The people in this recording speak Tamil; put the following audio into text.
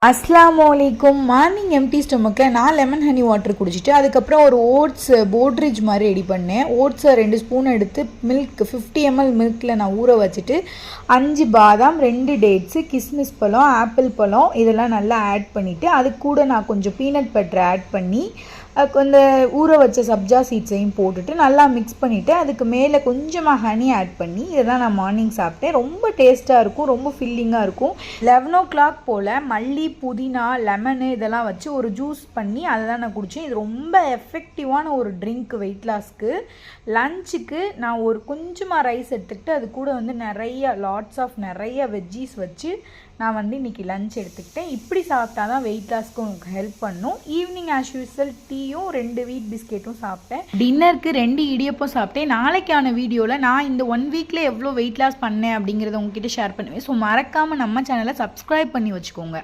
அஸ்ஸலாமு மார்னிங் எம்டி ஸ்டொமக்கில் நான் லெமன் ஹனி வாட்டர் குடிச்சிட்டு அதுக்கப்புறம் ஒரு ஓட்ஸ் போட்ரிஜ் மாதிரி ரெடி பண்ணேன். ஓட்ஸை 2 ஸ்பூன் எடுத்து மில்க் 50 ml மில்கில் நான் ஊற வச்சுட்டு 5 பாதாம் 2 டேட்ஸு கிஸ்மிஸ் பழம் ஆப்பிள் பழம் இதெல்லாம் நல்லா ஆட் பண்ணிவிட்டு அது கூட நான் கொஞ்சம் பீனட் பட்டர் ஆட் பண்ணி அந்த ஊற வச்ச சப்ஜா சீட்ஸையும் போட்டுட்டு நல்லா மிக்ஸ் பண்ணிவிட்டு அதுக்கு மேலே கொஞ்சமாக ஹனி ஆட் பண்ணி இதெல்லாம் நான் மார்னிங் சாப்பிட்டேன். ரொம்ப டேஸ்ட்டாக இருக்கும், ரொம்ப ஃபில்லிங்காக இருக்கும். 11 o'clock போல் மல்லி புதினா லெமனு இதெல்லாம் வச்சு ஒரு ஜூஸ் பண்ணி அதை தான் நான் குடித்தேன். இது ரொம்ப எஃபெக்டிவான ஒரு ட்ரிங்க் வெயிட் லாஸ்க்கு. லஞ்சுக்கு நான் ஒரு கொஞ்சமாக ரைஸ் எடுத்துக்கிட்டு அது கூட நிறைய வெஜ்ஜீஸ் வச்சு நான் இன்றைக்கி லஞ்ச் எடுத்துக்கிட்டேன். இப்படி சாப்பிட்டா தான் வெயிட் லாஸ்க்கு உங்களுக்கு ஹெல்ப் பண்ணும். ஈவினிங் ஆஸ் யூஸ்வல் டீயும் 2 வீட் பிஸ்கெட்டும் சாப்பிட்டேன். டின்னருக்கு 2 இடியப்பம் சாப்பிட்டேன். நாளைக்கான வீடியோவில் நான் இந்த 1 வீக்கில் எவ்வளோ வெயிட் லாஸ் பண்ணேன் அப்படிங்கிறத உங்ககிட்ட ஷேர் பண்ணுவேன். ஸோ மறக்காமல் நம்ம சேனலை சப்ஸ்கிரைப் பண்ணி வச்சுக்கோங்க.